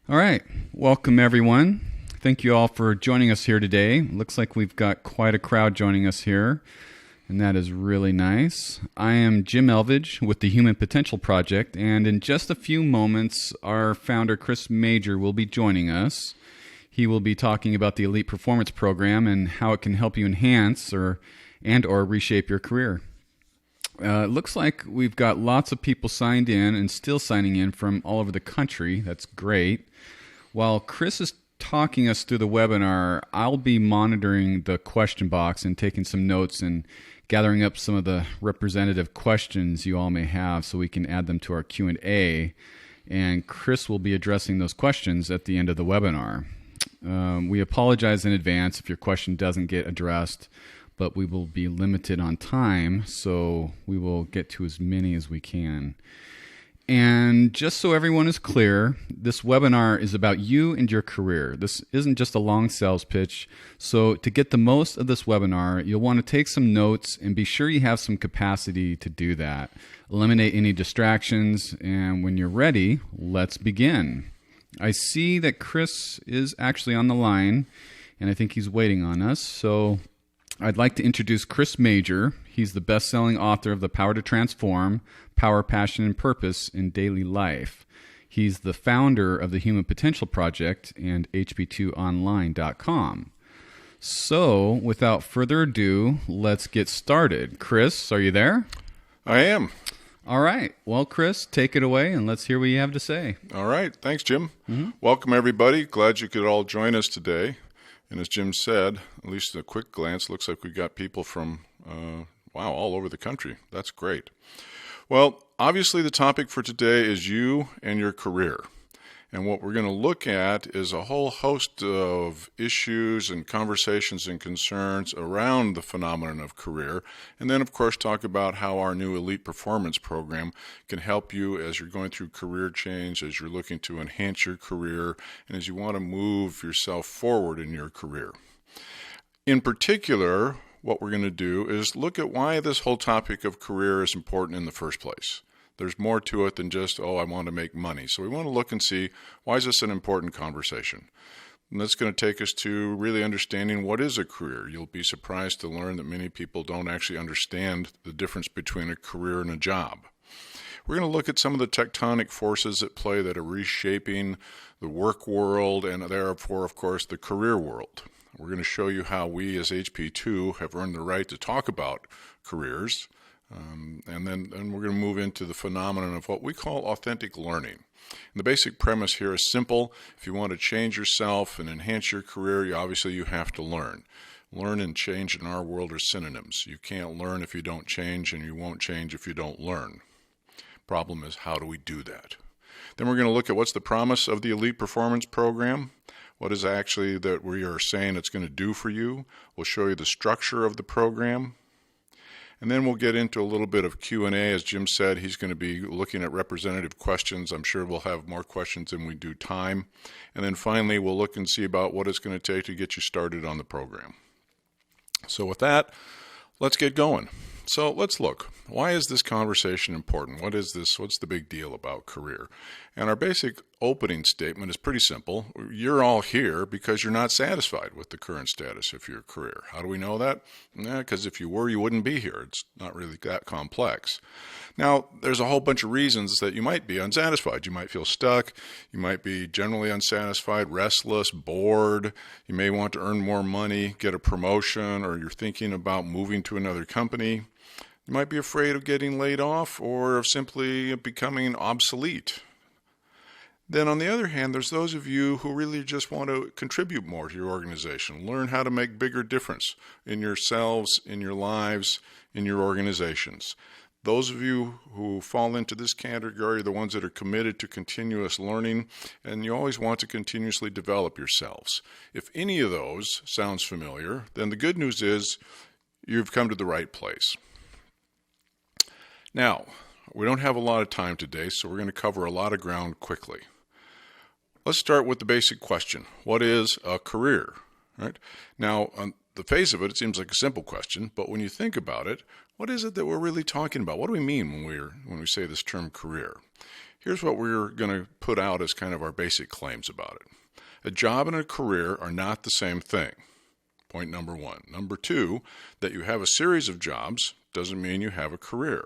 All right. Welcome, everyone. Thank you all for joining us here today. Looks like we've got quite a crowd joining us here, and that is really nice. I am Jim Elvidge with the Human Potential Project, and in just a few moments, our founder, Chris Major, will be joining us. He will be talking about the Elite Performance Program and how it can help you enhance or reshape your career. It looks like we've got lots of people signed in and still signing in from all over the country. That's great. While Chris is talking us through the webinar, I'll be monitoring the question box and taking some notes and gathering up some of the representative questions you all may have so we can add them to our Q&A. And Chris will be addressing those questions at the end of the webinar. We apologize in advance if your question doesn't get addressed, but we will be limited on time, so we will get to as many as we can. And just so everyone is clear, this webinar is about you and your career. This isn't just a long sales pitch. So to get the most of this webinar, you'll want to take some notes and be sure you have some capacity to do that. Eliminate any distractions, and when you're ready, let's begin. I see that Chris is actually on the line, and I think he's waiting on us. So I'd like to introduce Chris Major. He's the best-selling author of The Power to Transform, Power, Passion, and Purpose in Daily Life. He's the founder of the Human Potential Project and hp2online.com. So, without further ado, let's get started. Chris, are you there? I am. All right. Well, Chris, take it away and let's hear what you have to say. All right. Thanks, Jim. Welcome, everybody. Glad you could all join us today. And as Jim said, at least at a quick glance, looks like we got people from, all over the country. That's great. Well, obviously the topic for today is you and your career. And what we're going to look at is a whole host of issues and conversations and concerns around the phenomenon of career. And then, of course, talk about how our new Elite Performance Program can help you as you're going through career change, as you're looking to enhance your career, and as you want to move yourself forward in your career. In particular, what we're going to do is look at why this whole topic of career is important in the first place. There's more to it than just, I want to make money. So we want to look and see, why is this an important conversation? And that's going to take us to really understanding what is a career. You'll be surprised to learn that many people don't actually understand the difference between a career and a job. We're going to look at some of the tectonic forces at play that are reshaping the work world and therefore, of course, the career world. We're going to show you how we as HP2 have earned the right to talk about careers. And then we're going to move into the phenomenon of what we call authentic learning. And the basic premise here is simple. If you want to change yourself and enhance your career, you have to learn. Learn and change in our world are synonyms. You can't learn if you don't change, and you won't change if you don't learn. Problem is, how do we do that? Then we're going to look at what's the promise of the Elite Performance Program. What is actually that we are saying it's going to do for you. We'll show you the structure of the program. And then we'll get into a little bit of Q&A. As Jim said, he's going to be looking at representative questions. I'm sure we'll have more questions than we do time. And then finally, we'll look and see about what it's going to take to get you started on the program. So with that, let's get going. So let's look. Why is this conversation important? What is this? What's the big deal about career? And our basic opening statement is pretty simple. You're all here because you're not satisfied with the current status of your career. How do we know that? Because if you were, you wouldn't be here. It's not really that complex. Now, there's a whole bunch of reasons that you might be unsatisfied. You might feel stuck. You might be generally unsatisfied, restless, bored. You may want to earn more money, get a promotion, or you're thinking about moving to another company. You might be afraid of getting laid off or of simply becoming obsolete. Then on the other hand, there's those of you who really just want to contribute more to your organization, learn how to make bigger difference in yourselves, in your lives, in your organizations. Those of you who fall into this category are the ones that are committed to continuous learning, and you always want to continuously develop yourselves. If any of those sounds familiar, then the good news is you've come to the right place. Now, we don't have a lot of time today, so we're going to cover a lot of ground quickly. Let's start with the basic question. What is a career? Right? Now, on the face of it, it seems like a simple question, but when you think about it, what is it that we're really talking about? What do we mean when we say this term career? Here's what we're going to put out as kind of our basic claims about it. A job and a career are not the same thing. Point number one. Number two, that you have a series of jobs doesn't mean you have a career.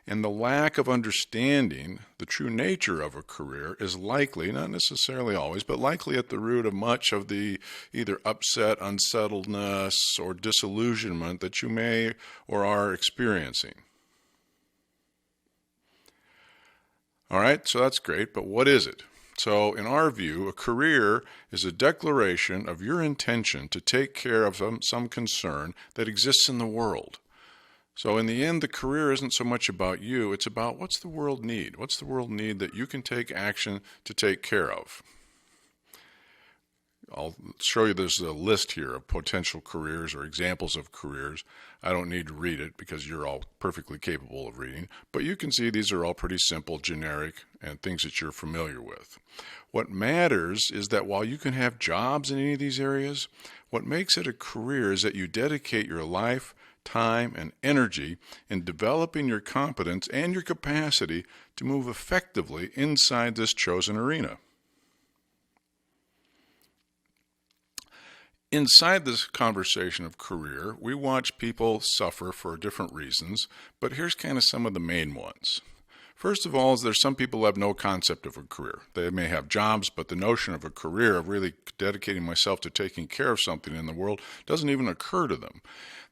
And the lack of understanding the true nature of a career is likely, not necessarily always, but likely at the root of much of the either upset, unsettledness, or disillusionment that you may or are experiencing. All right, so that's great, but what is it? So in our view, a career is a declaration of your intention to take care of some concern that exists in the world. So in the end, the career isn't so much about you, it's about what's the world need? What's the world need that you can take action to take care of? I'll show you there's a list here of potential careers or examples of careers. I don't need to read it because you're all perfectly capable of reading, but you can see these are all pretty simple, generic, and things that you're familiar with. What matters is that while you can have jobs in any of these areas, what makes it a career is that you dedicate your life, time, and energy in developing your competence and your capacity to move effectively inside this chosen arena. Inside this conversation of career, we watch people suffer for different reasons, but here's kind of some of the main ones. First of all, is there's some people who have no concept of a career. They may have jobs, but the notion of a career, of really dedicating myself to taking care of something in the world, doesn't even occur to them.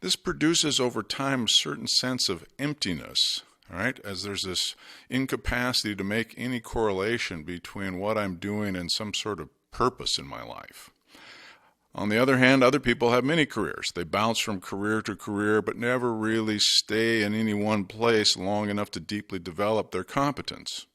This produces over time a certain sense of emptiness, all right, as there's this incapacity to make any correlation between what I'm doing and some sort of purpose in my life. On the other hand, other people have many careers. They bounce from career to career, but never really stay in any one place long enough to deeply develop their competence.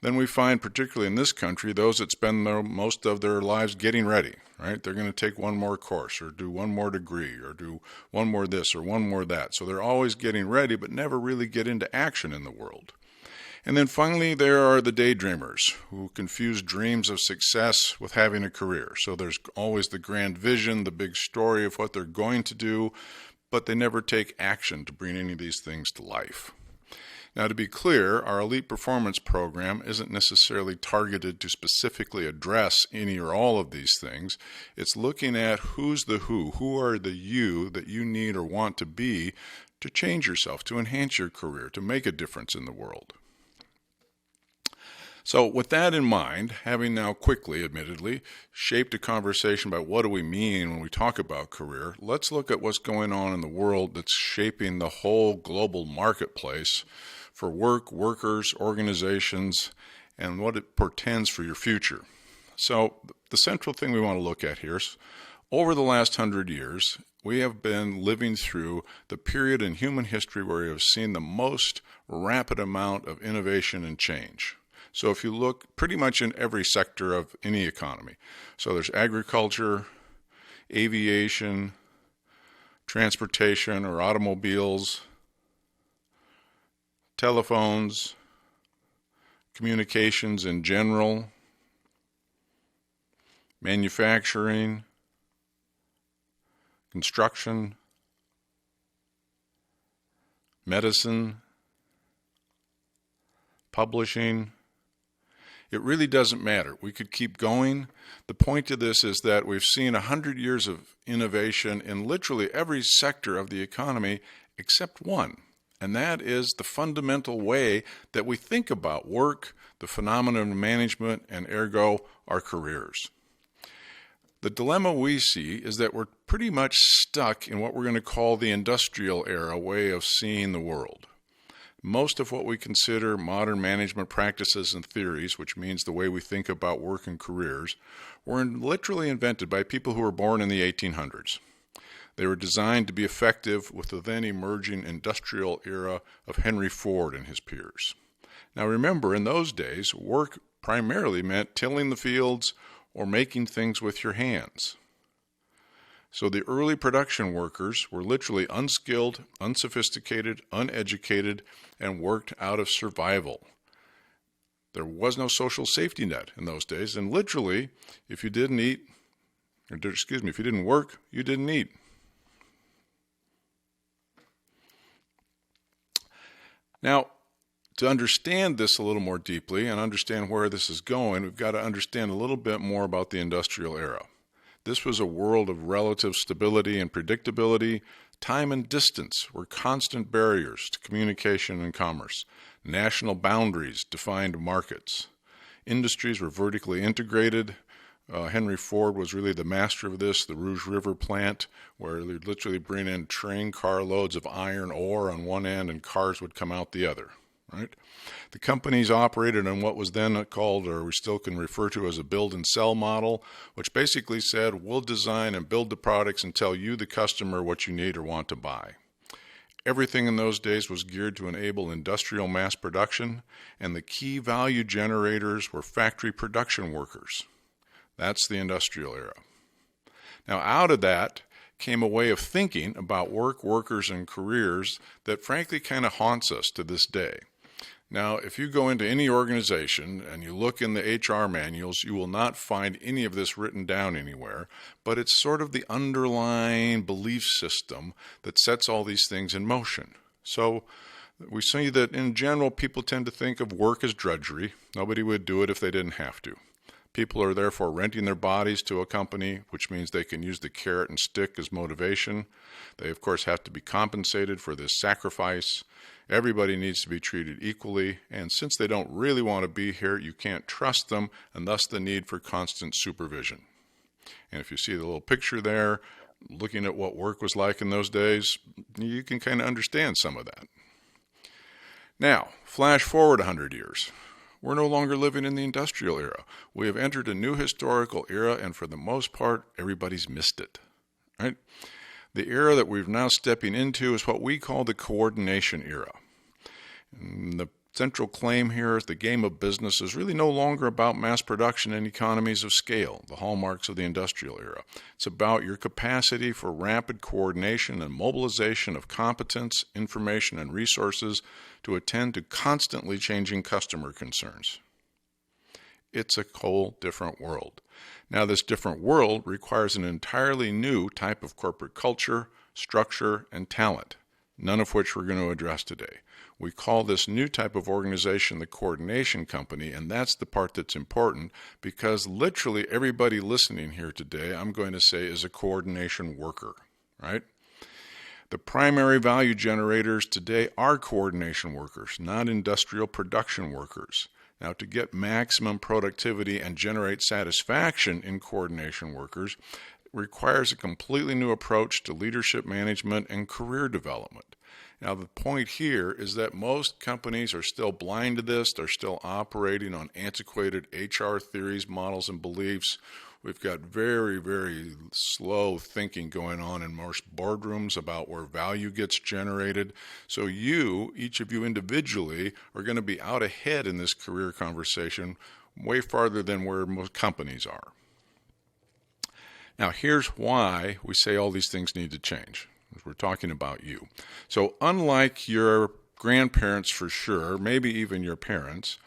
Then we find, particularly in this country, those that spend most of their lives getting ready, right? They're going to take one more course or do one more degree or do one more this or one more that. So they're always getting ready, but never really get into action in the world. And then finally, there are the daydreamers who confuse dreams of success with having a career. So there's always the grand vision, the big story of what they're going to do, but they never take action to bring any of these things to life. Now, to be clear, our elite performance program isn't necessarily targeted to specifically address any or all of these things. It's looking at who's the who are the you that you need or want to be to change yourself, to enhance your career, to make a difference in the world. So with that in mind, having now quickly, admittedly, shaped a conversation about what do we mean when we talk about career, let's look at what's going on in the world that's shaping the whole global marketplace for work, workers, organizations, and what it portends for your future. So the central thing we want to look at here is, over the last 100 years, we have been living through the period in human history where we have seen the most rapid amount of innovation and change. So if you look pretty much in every sector of any economy, so there's agriculture, aviation, transportation or automobiles, telephones, communications in general, manufacturing, construction, medicine, publishing. It really doesn't matter. We could keep going. The point of this is that we've seen 100 years of innovation in literally every sector of the economy except one, and that is the fundamental way that we think about work, the phenomenon of management, and ergo, our careers. The dilemma we see is that we're pretty much stuck in what we're going to call the industrial era way of seeing the world. Most of what we consider modern management practices and theories, which means the way we think about work and careers, were literally invented by people who were born in the 1800s. They were designed to be effective with the then emerging industrial era of Henry Ford and his peers. Now remember, in those days, work primarily meant tilling the fields or making things with your hands. So the early production workers were literally unskilled, unsophisticated, uneducated, and worked out of survival. There was no social safety net in those days, and literally, if you didn't work, you didn't eat. Now, To understand this a little more deeply and understand where this is going, we've got to understand a little bit more about the industrial era. This was a world of relative stability and predictability. Time and distance were constant barriers to communication and commerce. National boundaries defined markets. Industries were vertically integrated. Henry Ford was really the master of this, the Rouge River plant, where they'd literally bring in train car loads of iron ore on one end and cars would come out the other. Right? The companies operated on what was then called, or we still can refer to as a build and sell model, which basically said, we'll design and build the products and tell you, the customer, what you need or want to buy. Everything in those days was geared to enable industrial mass production, and the key value generators were factory production workers. That's the industrial era. Now, out of that came a way of thinking about work, workers, and careers that frankly kind of haunts us to this day. Now, if you go into any organization and you look in the HR manuals, you will not find any of this written down anywhere, but it's sort of the underlying belief system that sets all these things in motion. So we see that in general, people tend to think of work as drudgery. Nobody would do it if they didn't have to. People are therefore renting their bodies to a company, which means they can use the carrot and stick as motivation. They, of course, have to be compensated for this sacrifice. Everybody needs to be treated equally, and since they don't really want to be here, you can't trust them, and thus the need for constant supervision. And if you see the little picture there, looking at what work was like in those days, you can kind of understand some of that. Now, flash forward 100 years. We're no longer living in the industrial era. We have entered a new historical era, and for the most part, everybody's missed it. Right? The era that we're now stepping into is what we call the coordination era. And the central claim here is the game of business is really no longer about mass production and economies of scale, the hallmarks of the industrial era. It's about your capacity for rapid coordination and mobilization of competence, information, and resources to attend to constantly changing customer concerns. It's a whole different world. Now, this different world requires an entirely new type of corporate culture, structure, and talent, none of which we're going to address today. We call this new type of organization the coordination company, and that's the part that's important because literally everybody listening here today, I'm going to say, is a coordination worker, right? The primary value generators today are coordination workers, not industrial production workers. Now, to get maximum productivity and generate satisfaction in coordination workers requires a completely new approach to leadership management and career development. Now, the point here is that most companies are still blind to this. They're still operating on antiquated HR theories, models, and beliefs. We've got very, very slow thinking going on in most boardrooms about where value gets generated. So each of you individually, are going to be out ahead in this career conversation way farther than where most companies are. Now, here's why we say all these things need to change. We're talking about you. So unlike your grandparents for sure, maybe even your parents,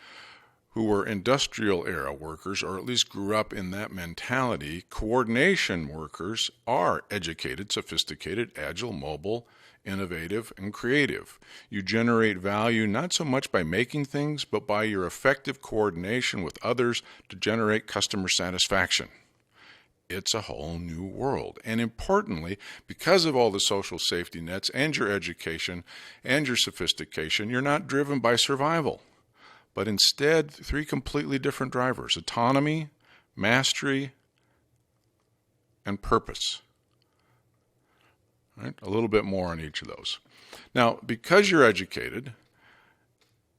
who were industrial era workers, or at least grew up in that mentality, coordination workers are educated, sophisticated, agile, mobile, innovative, and creative. You generate value not so much by making things, but by your effective coordination with others to generate customer satisfaction. It's a whole new world. And importantly, because of all the social safety nets and your education and your sophistication, you're not driven by survival, but instead three completely different drivers: autonomy, mastery, and purpose. Right? A little bit more on each of those. Now, because you're educated,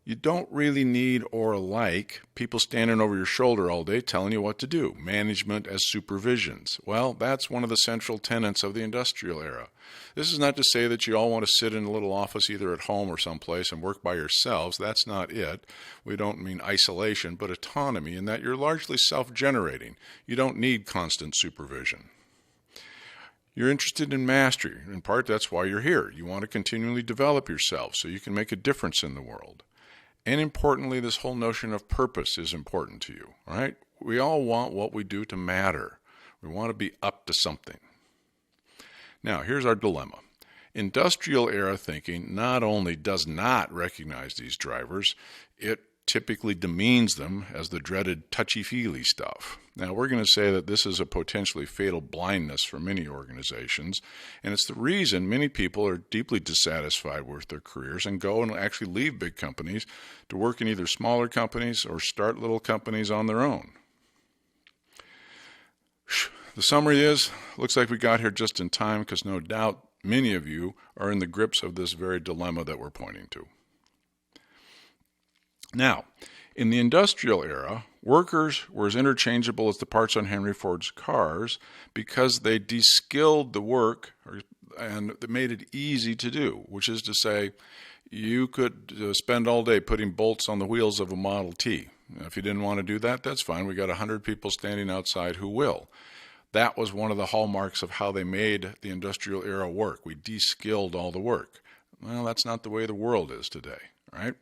you don't really need or like people standing over your shoulder all day telling you what to do. Management as supervisions. Well, that's one of the central tenets of the industrial era. This is not to say that you all want to sit in a little office either at home or someplace and work by yourselves. That's not it. We don't mean isolation, but autonomy, in that you're largely self-generating. You don't need constant supervision. You're interested in mastery. In part, that's why you're here. You want to continually develop yourself so you can make a difference in the world. And importantly, this whole notion of purpose is important to you, right? We all want what we do to matter. We want to be up to something. Now, here's our dilemma. Industrial era thinking not only does not recognize these drivers, it typically demeans them as the dreaded touchy-feely stuff. Now, we're going to say that this is a potentially fatal blindness for many organizations, and it's the reason many people are deeply dissatisfied with their careers and go and actually leave big companies to work in either smaller companies or start little companies on their own. The summary is, looks like we got here just in time because no doubt many of you are in the grips of this very dilemma that we're pointing to. Now, in the industrial era, workers were as interchangeable as the parts on Henry Ford's cars because they de-skilled the work and made it easy to do, which is to say, you could spend all day putting bolts on the wheels of a Model T. If you didn't want to do that, that's fine. We got 100 people standing outside who will. That was one of the hallmarks of how they made the industrial era work. We de-skilled all the work. Well, that's not the way the world is today. Right?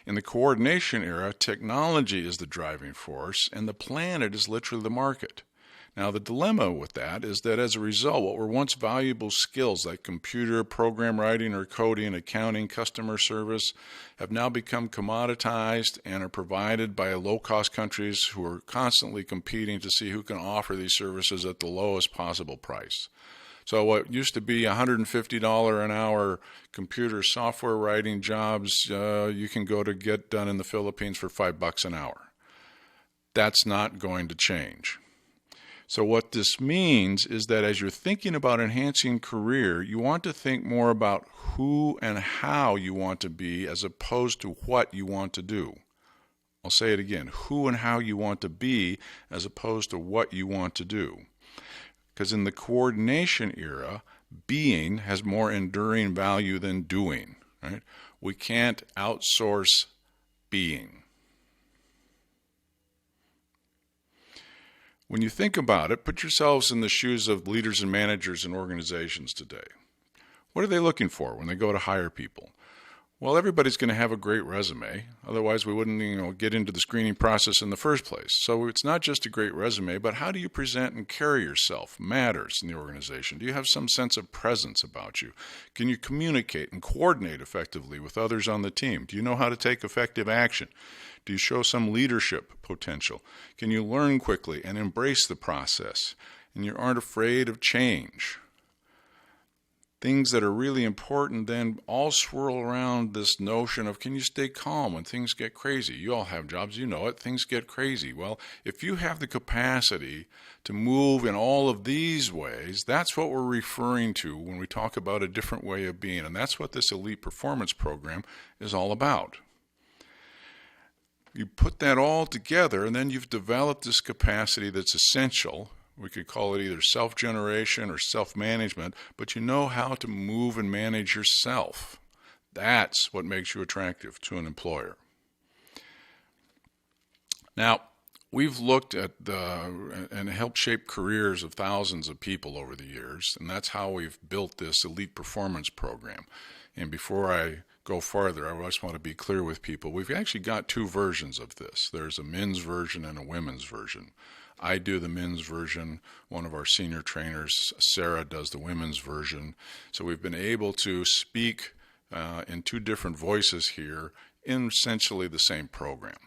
In the coordination era, technology is the driving force, and the planet is literally the market. Now, the dilemma with that is that as a result, what were once valuable skills like computer, program writing or coding, accounting, customer service have now become commoditized and are provided by low-cost countries who are constantly competing to see who can offer these services at the lowest possible price. So what used to be $150 an hour computer software writing jobs, you can go to get done in the Philippines for $5 an hour. That's not going to change. So what this means is that as you're thinking about enhancing career, you want to think more about who and how you want to be as opposed to what you want to do. I'll say it again, who and how you want to be as opposed to what you want to do. Because in the coordination era, being has more enduring value than doing. Right? We can't outsource being. When you think about it, put yourselves in the shoes of leaders and managers in organizations today. What are they looking for when they go to hire people? Well, everybody's going to have a great resume. Otherwise, we wouldn't, get into the screening process in the first place. So it's not just a great resume, but how do you present and carry yourself matters in the organization. Do you have some sense of presence about you? Can you communicate and coordinate effectively with others on the team? Do you know how to take effective action? Do you show some leadership potential? Can you learn quickly and embrace the process? And you aren't afraid of change. Things that are really important then all swirl around this notion of, can you stay calm when things get crazy? You all have jobs, you know it, things get crazy. Well, if you have the capacity to move in all of these ways, that's what we're referring to when we talk about a different way of being. And that's what this elite performance program is all about. You put that all together and then you've developed this capacity that's essential. We could call it either self-generation or self-management, but you know how to move and manage yourself. That's what makes you attractive to an employer. Now, we've looked at and helped shape careers of thousands of people over the years, and that's how we've built this elite performance program. And before I go farther, I just want to be clear with people. We've actually got two versions of this. There's a men's version and a women's version. I do the men's version. One of our senior trainers, Sarah, does the women's version. So we've been able to speak in two different voices here in essentially the same program.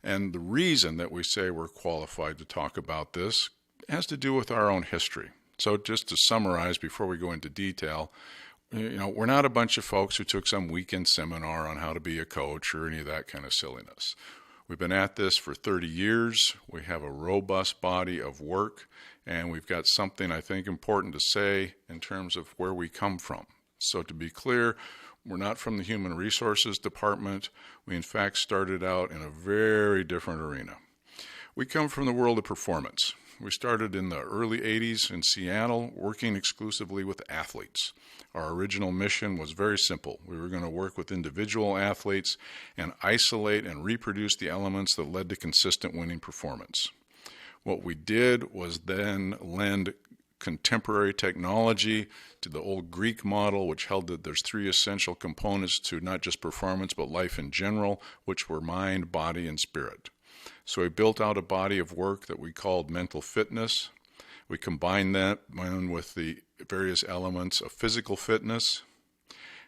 And the reason that we say we're qualified to talk about this has to do with our own history. So just to summarize before we go into detail, we're not a bunch of folks who took some weekend seminar on how to be a coach or any of that kind of silliness. We've been at this for 30 years. We have a robust body of work, and we've got something I think important to say in terms of where we come from. So to be clear, we're not from the Human Resources Department. We in fact started out in a very different arena. We come from the world of performance. We started in the early 80s in Seattle, working exclusively with athletes. Our original mission was very simple. We were going to work with individual athletes and isolate and reproduce the elements that led to consistent winning performance. What we did was then lend contemporary technology to the old Greek model, which held that there's three essential components to not just performance, but life in general, which were mind, body, and spirit. So we built out a body of work that we called mental fitness. We combined that with the various elements of physical fitness,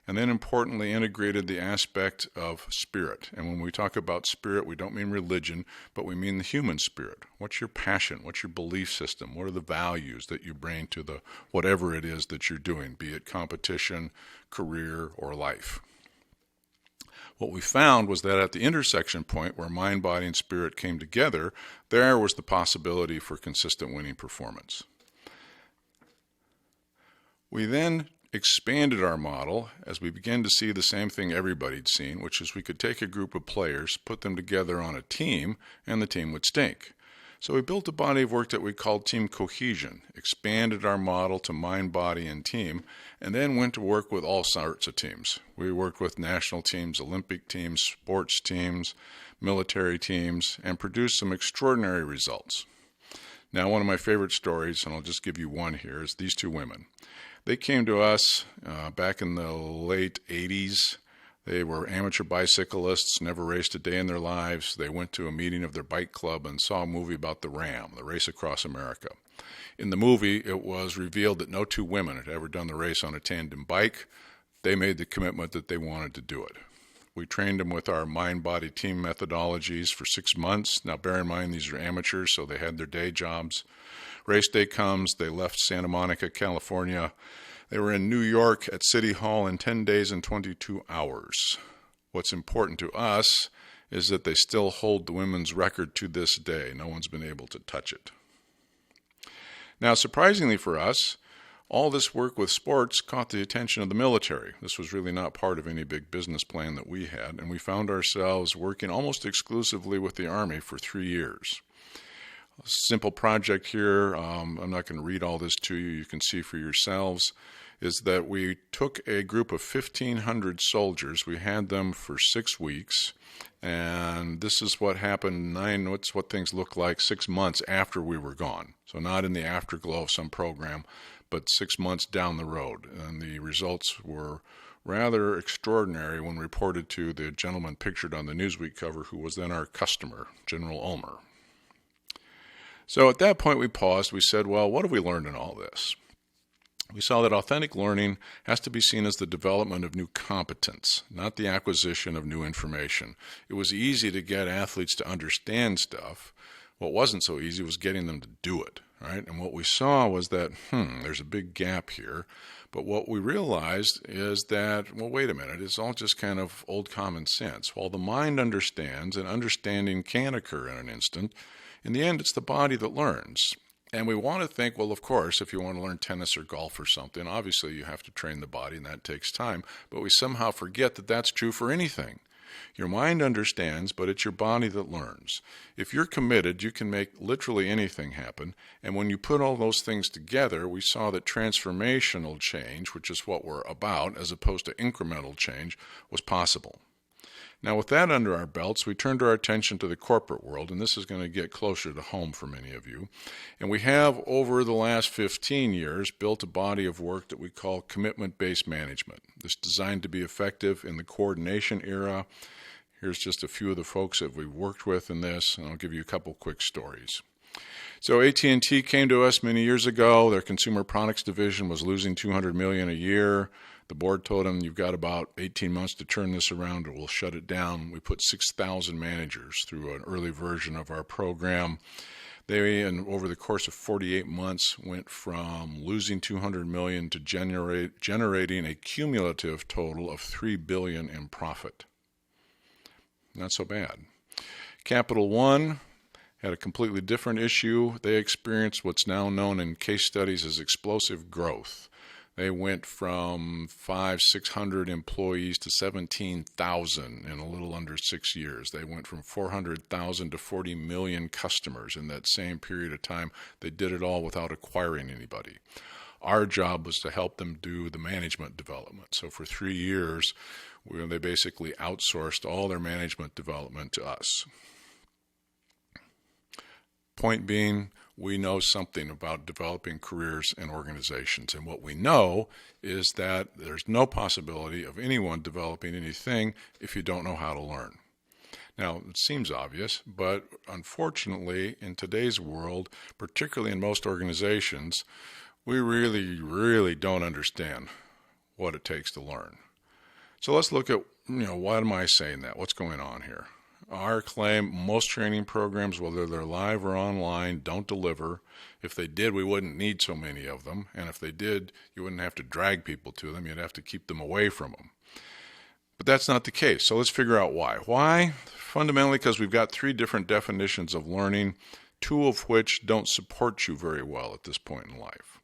and then importantly integrated the aspect of spirit. And when we talk about spirit, we don't mean religion, but we mean the human spirit. What's your passion? What's your belief system? What are the values that you bring to the whatever it is that you're doing, be it competition, career, or life? What we found was that at the intersection point where mind, body, and spirit came together, there was the possibility for consistent winning performance. We then expanded our model as we began to see the same thing everybody'd seen, which is we could take a group of players, put them together on a team, and the team would stink. So we built a body of work that we called team cohesion, expanded our model to mind, body, and team, and then went to work with all sorts of teams. We worked with national teams, Olympic teams, sports teams, military teams, and produced some extraordinary results. Now, one of my favorite stories, and I'll just give you one here, is these two women. They came to us back in the late 80s. They were amateur bicyclists, never raced a day in their lives. They went to a meeting of their bike club and saw a movie about the Ram, the race across America. In the movie, it was revealed that no two women had ever done the race on a tandem bike. They made the commitment that they wanted to do it. We trained them with our mind-body team methodologies for 6 months. Now, bear in mind, these are amateurs, so they had their day jobs. Race day comes, they left Santa Monica, California. They were in New York at City Hall in 10 days and 22 hours. What's important to us is that they still hold the women's record to this day. No one's been able to touch it. Now, surprisingly for us, all this work with sports caught the attention of the military. This was really not part of any big business plan that we had, and we found ourselves working almost exclusively with the Army for 3 years. A simple project here, I'm not going to read all this to you, you can see for yourselves, is that we took a group of 1,500 soldiers, we had them for 6 weeks, and this is what happened, what things look like 6 months after we were gone. So not in the afterglow of some program, but 6 months down the road. And the results were rather extraordinary when reported to the gentleman pictured on the Newsweek cover, who was then our customer, General Ulmer. So at that point we paused, we said, well, what have we learned in all this? We saw that authentic learning has to be seen as the development of new competence, not the acquisition of new information. It was easy to get athletes to understand stuff. What wasn't so easy was getting them to do it, right? And what we saw was that, there's a big gap here. But what we realized is that, well, wait a minute, it's all just kind of old common sense. While the mind understands, and understanding can occur in an instant, in the end, it's the body that learns. And we want to think, well, of course, if you want to learn tennis or golf or something, obviously you have to train the body, and that takes time. But we somehow forget that that's true for anything. Your mind understands, but it's your body that learns. If you're committed, you can make literally anything happen. And when you put all those things together, we saw that transformational change, which is what we're about, as opposed to incremental change, was possible. Now, with that under our belts, we turned our attention to the corporate world, and this is going to get closer to home for many of you. And we have, over the last 15 years, built a body of work that we call commitment-based management. This is designed to be effective in the coordination era. Here's just a few of the folks that we've worked with in this, and I'll give you a couple quick stories. So AT&T came to us many years ago. Their consumer products division was losing $200 million a year. The board told them, you've got about 18 months to turn this around or we'll shut it down. We put 6,000 managers through an early version of our program. They, over the course of 48 months, went from losing $200 million to generating a cumulative total of $3 billion in profit. Not so bad. Capital One had a completely different issue. They experienced what's now known in case studies as explosive growth. They went from 600 employees to 17,000 in a little under 6 years. They went from 400,000 to 40 million customers in that same period of time. They did it all without acquiring anybody. Our job was to help them do the management development. So for 3 years, they basically outsourced all their management development to us. Point being, we know something about developing careers and organizations. And what we know is that there's no possibility of anyone developing anything if you don't know how to learn. Now, it seems obvious, but unfortunately, in today's world, particularly in most organizations, we really don't understand what it takes to learn. So let's look at, why am I saying that? What's going on here? Our claim, most training programs, whether they're live or online, don't deliver. If they did, we wouldn't need so many of them. And if they did, you wouldn't have to drag people to them. You'd have to keep them away from them. But that's not the case. So let's figure out why. Why? Fundamentally, because we've got 3 different definitions of learning, 2 of which don't support you very well at this point in life.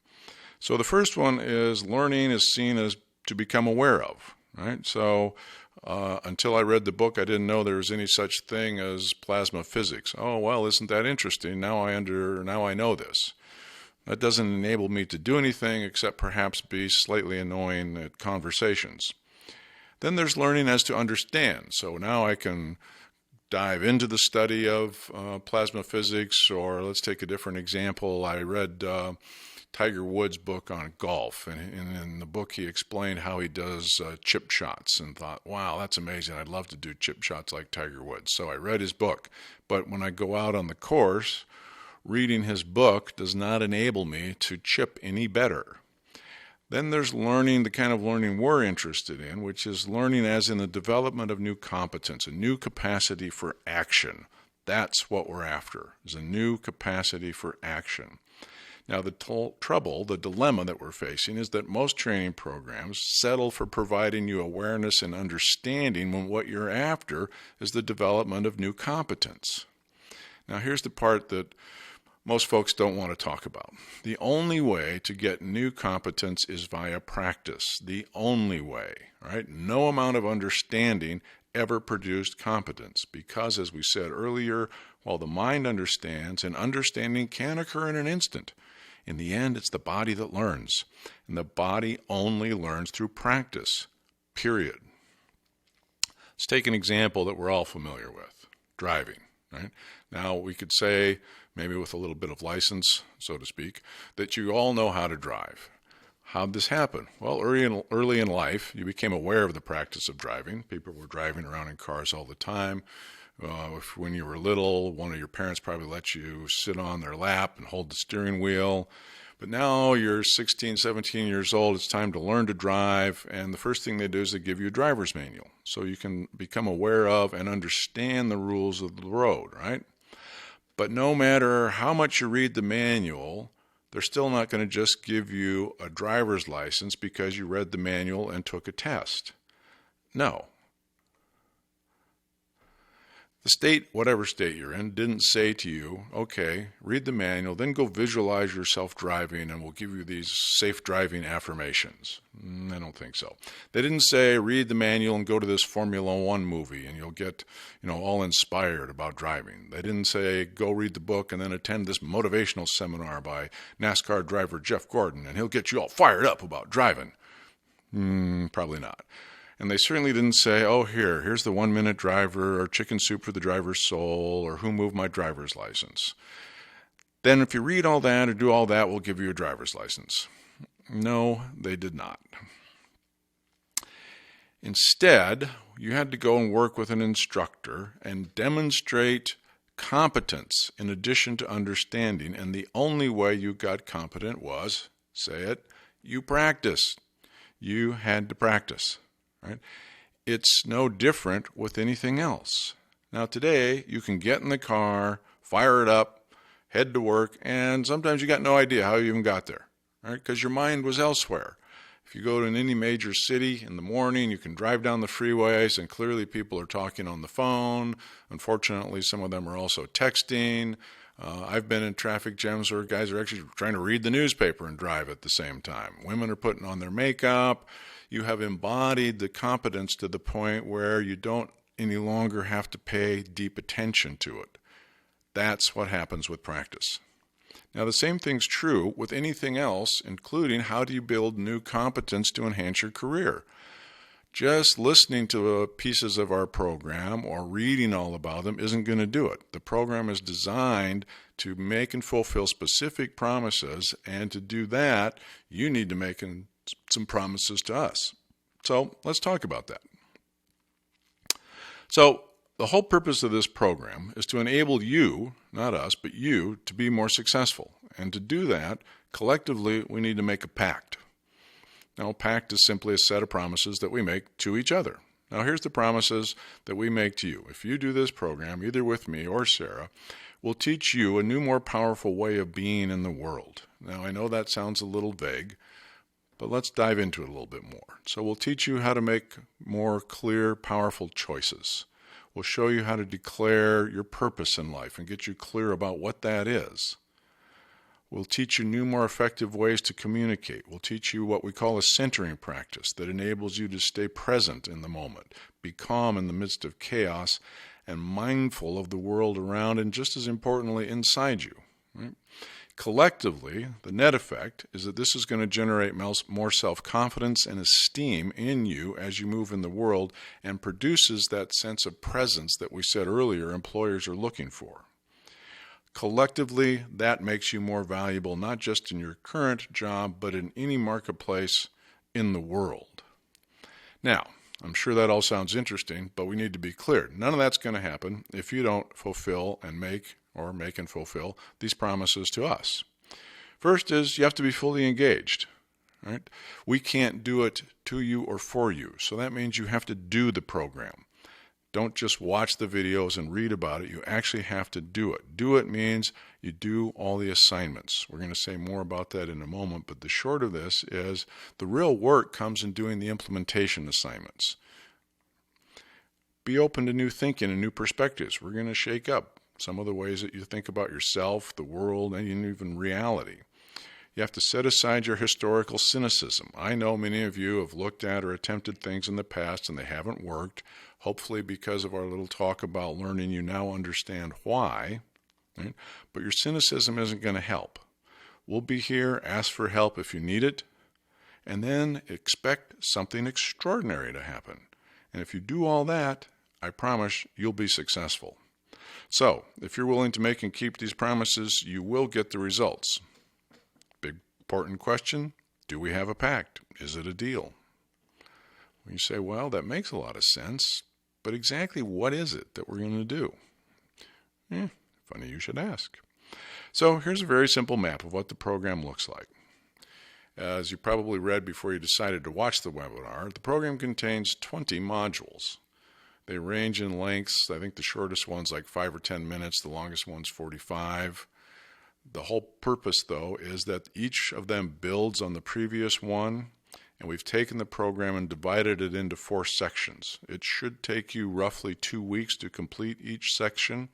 So the first one is learning is seen as to become aware of, right? So until I read the book, I didn't know there was any such thing as plasma physics. Oh, well, isn't that interesting? Now I know this. That doesn't enable me to do anything except perhaps be slightly annoying at conversations. Then there's learning as to understand. So now I can dive into the study of plasma physics, or let's take a different example. I read Tiger Woods' book on golf, and in the book he explained how he does chip shots, and thought, wow, that's amazing. I'd love to do chip shots like Tiger Woods. So I read his book. But when I go out on the course, reading his book does not enable me to chip any better. Then there's learning, the kind of learning we're interested in, which is learning as in the development of new competence, a new capacity for action. That's what we're after, is a new capacity for action. Now, the dilemma that we're facing is that most training programs settle for providing you awareness and understanding when what you're after is the development of new competence. Now, here's the part that most folks don't want to talk about. The only way to get new competence is via practice. The only way, right? No amount of understanding ever produced competence because, as we said earlier, while the mind understands, and understanding can occur in an instant, in the end, it's the body that learns, and the body only learns through practice, period. Let's take an example that we're all familiar with, driving, right? Now, we could say, maybe with a little bit of license, so to speak, that you all know how to drive. How'd this happen? Well, early in life, you became aware of the practice of driving. People were driving around in cars all the time. When you were little, one of your parents probably let you sit on their lap and hold the steering wheel. But now you're 16, 17 years old, it's time to learn to drive, and the first thing they do is they give you a driver's manual so you can become aware of and understand the rules of the road, right? But no matter how much you read the manual, they're still not going to just give you a driver's license because you read the manual and took a test. No. The state, whatever state you're in, didn't say to you, okay, read the manual, then go visualize yourself driving and we'll give you these safe driving affirmations. I don't think so. They didn't say, read the manual and go to this Formula One movie and you'll get, all inspired about driving. They didn't say, go read the book and then attend this motivational seminar by NASCAR driver Jeff Gordon and he'll get you all fired up about driving. Probably not. And they certainly didn't say, oh, here's the 1-minute driver, or chicken soup for the driver's soul, or who moved my driver's license. Then if you read all that or do all that, we'll give you a driver's license. No, they did not. Instead, you had to go and work with an instructor and demonstrate competence in addition to understanding, and the only way you got competent was, say it, you practiced. You had to practice. Right? It's no different with anything else. Now today, you can get in the car, fire it up, head to work, and sometimes you got no idea how you even got there, right? Because your mind was elsewhere. If you go to any major city in the morning, you can drive down the freeways, and clearly people are talking on the phone. Unfortunately, some of them are also texting. I've been in traffic jams where guys are actually trying to read the newspaper and drive at the same time. Women are putting on their makeup. You have embodied the competence to the point where you don't any longer have to pay deep attention to it. That's what happens with practice. Now, the same thing's true with anything else, including how do you build new competence to enhance your career. Just listening to pieces of our program or reading all about them isn't going to do it. The program is designed to make and fulfill specific promises, and to do that, you need to make some promises to us. So let's talk about that. So the whole purpose of this program is to enable you, not us, but you, to be more successful. And to do that, collectively, we need to make a pact. Now, a pact is simply a set of promises that we make to each other. Now, here's the promises that we make to you. If you do this program, either with me or Sarah, we'll teach you a new, more powerful way of being in the world. Now, I know that sounds a little vague, but let's dive into it a little bit more. So we'll teach you how to make more clear, powerful choices. We'll show you how to declare your purpose in life and get you clear about what that is. We'll teach you new, more effective ways to communicate. We'll teach you what we call a centering practice that enables you to stay present in the moment, be calm in the midst of chaos, and mindful of the world around and, just as importantly, inside you. Right? Collectively, the net effect is that this is going to generate more self-confidence and esteem in you as you move in the world and produces that sense of presence that we said earlier employers are looking for. Collectively, that makes you more valuable, not just in your current job, but in any marketplace in the world. Now, I'm sure that all sounds interesting, but we need to be clear. None of that's going to happen if you don't fulfill and make and fulfill these promises to us. First is you have to be fully engaged. Right? We can't do it to you or for you, so that means you have to do the program. Don't just watch the videos and read about it. You actually have to do it. Do it means you do all the assignments. We're going to say more about that in a moment, but the short of this is the real work comes in doing the implementation assignments. Be open to new thinking and new perspectives. We're going to shake up some of the ways that you think about yourself, the world, and even reality. You have to set aside your historical cynicism. I know many of you have looked at or attempted things in the past and they haven't worked. Hopefully because of our little talk about learning, you now understand why. Right? But your cynicism isn't going to help. We'll be here, ask for help if you need it, and then expect something extraordinary to happen. And if you do all that, I promise you'll be successful. So, if you're willing to make and keep these promises, you will get the results. Big, important question, do we have a pact? Is it a deal? When you say, well, that makes a lot of sense, but exactly what is it that we're going to do? Funny you should ask. So here's a very simple map of what the program looks like. As you probably read before you decided to watch the webinar, the program contains 20 modules. They range in lengths. I think the shortest one's like 5 or 10 minutes. The longest one's 45. The whole purpose, though, is that each of them builds on the previous one, and we've taken the program and divided it into 4 sections. It should take you roughly 2 weeks to complete each section,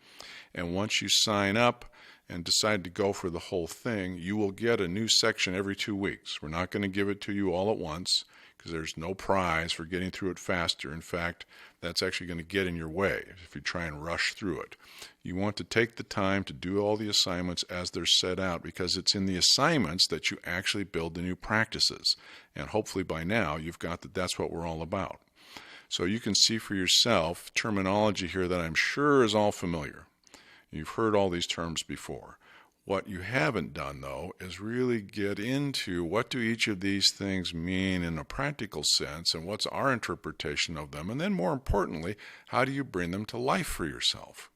and once you sign up and decide to go for the whole thing, you will get a new section every 2 weeks. We're not going to give it to you all at once because there's no prize for getting through it faster. In fact, that's actually going to get in your way if you try and rush through it. You want to take the time to do all the assignments as they're set out because it's in the assignments that you actually build the new practices. And hopefully by now you've got that that's what we're all about. So you can see for yourself terminology here that I'm sure is all familiar. You've heard all these terms before. What you haven't done, though, is really get into what do each of these things mean in a practical sense and what's our interpretation of them, and then more importantly, how do you bring them to life for yourself?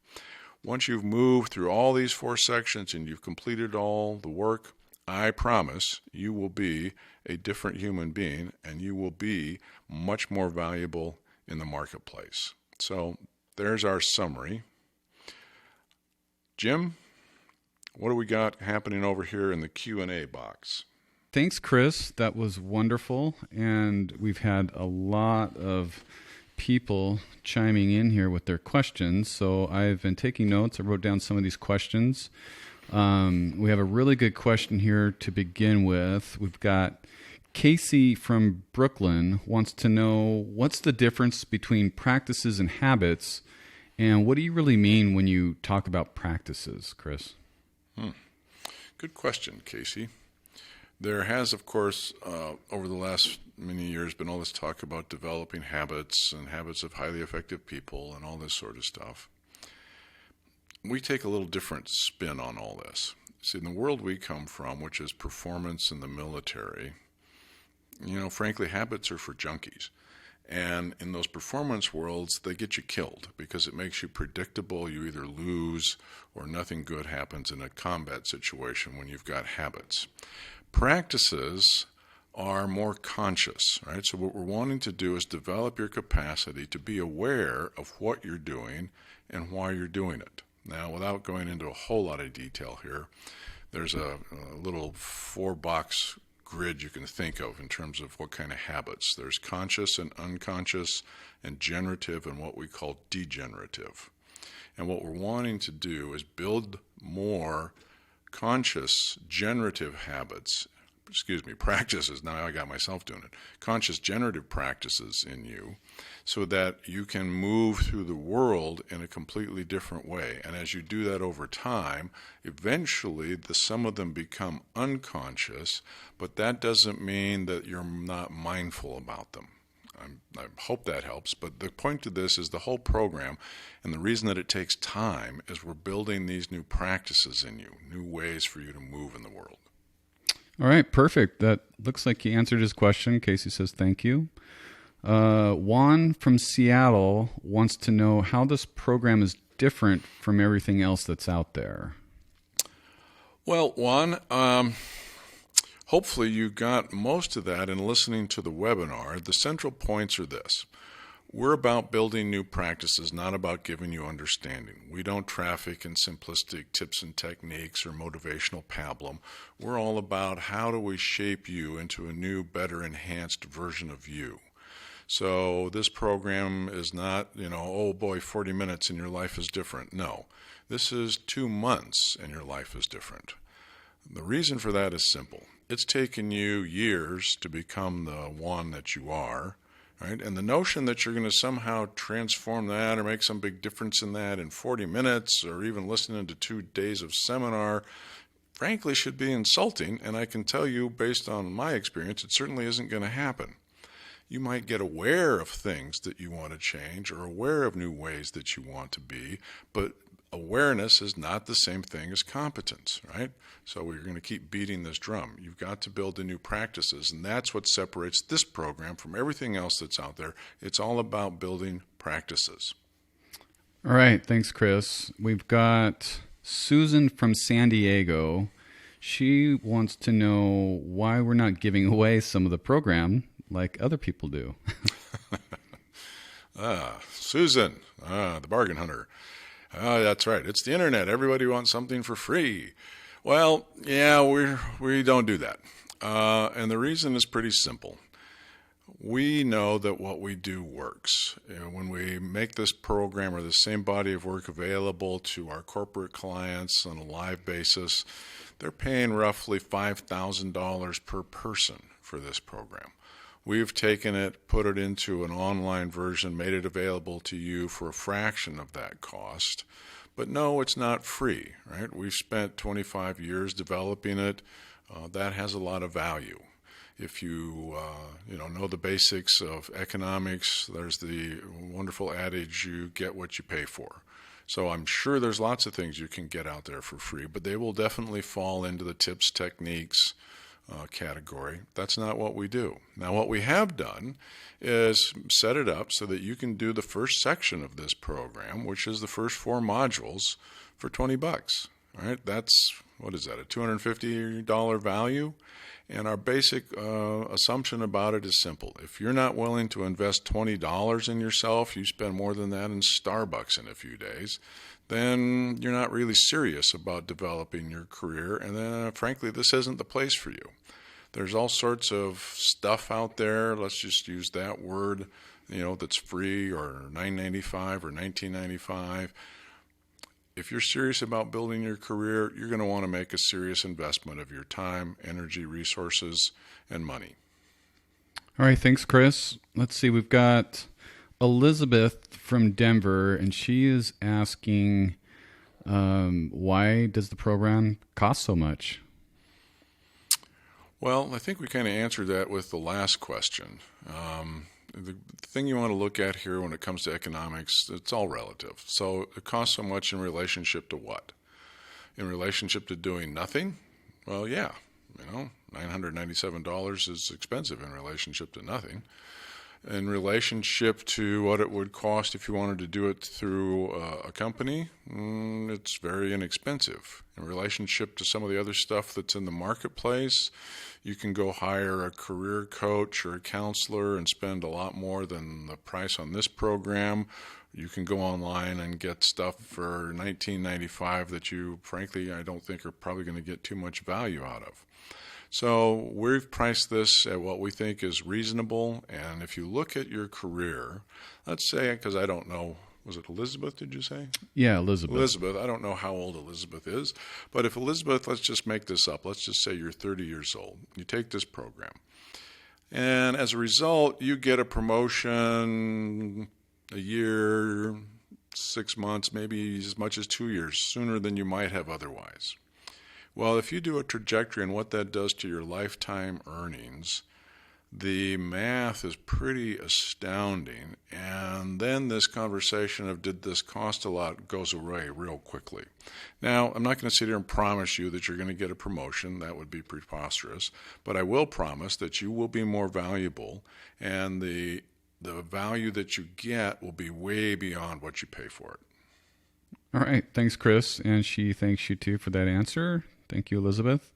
Once you've moved through all these 4 sections and you've completed all the work, I promise you will be a different human being and you will be much more valuable in the marketplace. So there's our summary. Jim, what do we got happening over here in the Q&A box? Thanks, Chris. That was wonderful. And we've had a lot of people chiming in here with their questions. So I've been taking notes. I wrote down some of these questions. We have a really good question here to begin with. We've got Casey from Brooklyn wants to know what's the difference between practices and habits, and what do you really mean when you talk about practices, Chris? Good question, Casey. There has, of course, over the last many years been all this talk about developing habits and habits of highly effective people and all this sort of stuff. We take a little different spin on all this. See, in the world we come from, which is performance in the military, frankly, habits are for junkies. And in those performance worlds, they get you killed because it makes you predictable. You either lose or nothing good happens in a combat situation when you've got habits. Practices are more conscious, right? So what we're wanting to do is develop your capacity to be aware of what you're doing and why you're doing it. Now, without going into a whole lot of detail here, there's a little 4-box grid you can think of in terms of what kind of habits. There's conscious and unconscious and generative and what we call degenerative. And what we're wanting to do is build more conscious generative practices. Now I got myself doing it. Conscious generative practices in you so that you can move through the world in a completely different way. And as you do that over time, eventually some of them become unconscious, but that doesn't mean that you're not mindful about them. I hope that helps, but the point of this is the whole program, and the reason that it takes time is we're building these new practices in you, new ways for you to move in the world. All right, perfect. That looks like he answered his question. Casey says thank you. Juan from Seattle wants to know how this program is different from everything else that's out there. Well, Juan, hopefully you got most of that in listening to the webinar. The central points are this. We're about building new practices, not about giving you understanding. We don't traffic in simplistic tips and techniques or motivational pablum. We're all about how do we shape you into a new, better, enhanced version of you. So this program is not, oh boy, 40 minutes and your life is different. No, this is 2 months and your life is different. The reason for that is simple. It's taken you years to become the one that you are. Right? And the notion that you're going to somehow transform that or make some big difference in that in 40 minutes or even listening to 2 days of seminar, frankly, should be insulting. And I can tell you, based on my experience, it certainly isn't going to happen. You might get aware of things that you want to change or aware of new ways that you want to be, but awareness is not the same thing as competence, right? So we're going to keep beating this drum. You've got to build the new practices, and that's what separates this program from everything else that's out there. It's all about building practices. All right. Thanks, Chris. We've got Susan from San Diego. She wants to know why we're not giving away some of the program like other people do. Susan, the bargain hunter. That's right. It's the internet. Everybody wants something for free. Well, yeah, we don't do that. And the reason is pretty simple. We know that what we do works. When we make this program or the same body of work available to our corporate clients on a live basis, they're paying roughly $5,000 per person for this program. We've taken it, put it into an online version, made it available to you for a fraction of that cost. But no, it's not free, right? We've spent 25 years developing it. That has a lot of value. If you know the basics of economics, there's the wonderful adage, you get what you pay for. So I'm sure there's lots of things you can get out there for free, but they will definitely fall into the tips, techniques, category. That's not what we do. Now, what we have done is set it up so that you can do the first section of this program, which is the first 4 modules, for $20. Right? That's, what is that, a $250 value? And our basic assumption about it is simple. If you're not willing to invest $20 in yourself, you spend more than that in Starbucks in a few days, then you're not really serious about developing your career. And then, frankly, this isn't the place for you. There's all sorts of stuff out there. Let's just use that word, that's free or $9.95 or $19.95. If you're serious about building your career, you're going to want to make a serious investment of your time, energy, resources, and money. All right. Thanks, Chris. Let's see. We've got Elizabeth from Denver, and she is asking, why does the program cost so much? Well, I think we kind of answered that with the last question. The thing you want to look at here when it comes to economics, it's all relative. So it costs so much in relationship to what? In relationship to doing nothing? Well, yeah, $997 is expensive in relationship to nothing. In relationship to what it would cost if you wanted to do it through a company, it's very inexpensive. In relationship to some of the other stuff that's in the marketplace, you can go hire a career coach or a counselor and spend a lot more than the price on this program. You can go online and get stuff for $19.95 that you, frankly, I don't think are probably going to get too much value out of. So we've priced this at what we think is reasonable. And if you look at your career, let's say, because I don't know, was it Elizabeth, did you say? Yeah, Elizabeth. Elizabeth. I don't know how old Elizabeth is. But if Elizabeth, let's just make this up. Let's just say you're 30 years old. You take this program. And as a result, you get a promotion a year, 6 months, maybe as much as 2 years sooner than you might have otherwise. Well, if you do a trajectory and what that does to your lifetime earnings, the math is pretty astounding. And then this conversation of did this cost a lot goes away real quickly. Now, I'm not going to sit here and promise you that you're going to get a promotion. That would be preposterous. But I will promise that you will be more valuable, and the value that you get will be way beyond what you pay for it. All right. Thanks, Chris. And she thanks you too for that answer. Thank you, Elizabeth.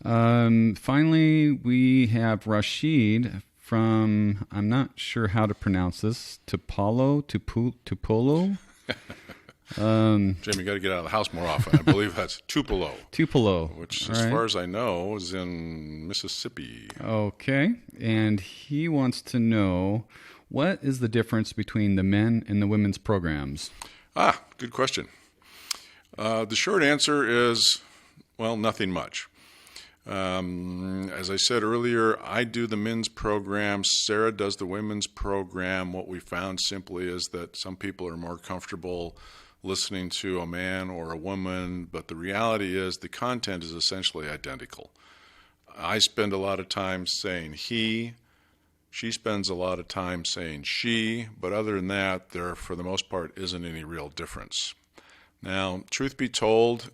Finally, we have Rashid from, I'm not sure how to pronounce this, Tupolo? Jim, you got to get out of the house more often. I believe that's Tupelo. Tupelo. Which, as far as I know, is in Mississippi. Okay. And he wants to know, what is the difference between the men and the women's programs? Good question. The short answer is, well, nothing much. As I said earlier, I do the men's program. Sarah does the women's program. What we found simply is that some people are more comfortable listening to a man or a woman, but the reality is the content is essentially identical. I spend a lot of time saying he. She spends a lot of time saying she, but other than that, there, for the most part, isn't any real difference. Now, truth be told,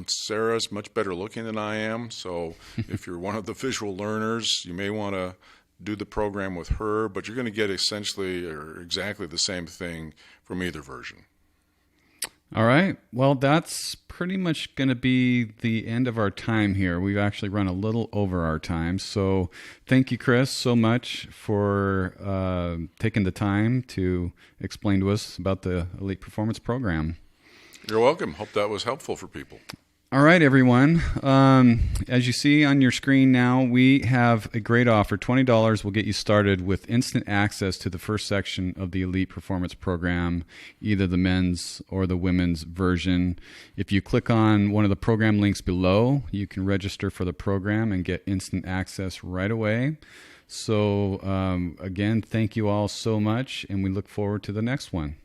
Sarah's much better looking than I am, so if you're one of the visual learners, you may want to do the program with her, but you're going to get essentially or exactly the same thing from either version. All right. Well, that's pretty much going to be the end of our time here. We've actually run a little over our time. So thank you, Chris, so much for taking the time to explain to us about the Elite Performance Program. You're welcome. Hope that was helpful for people. All right, everyone. As you see on your screen now, we have a great offer. $20 will get you started with instant access to the first section of the Elite Performance Program, either the men's or the women's version. If you click on one of the program links below, you can register for the program and get instant access right away. So, again, thank you all so much, and we look forward to the next one.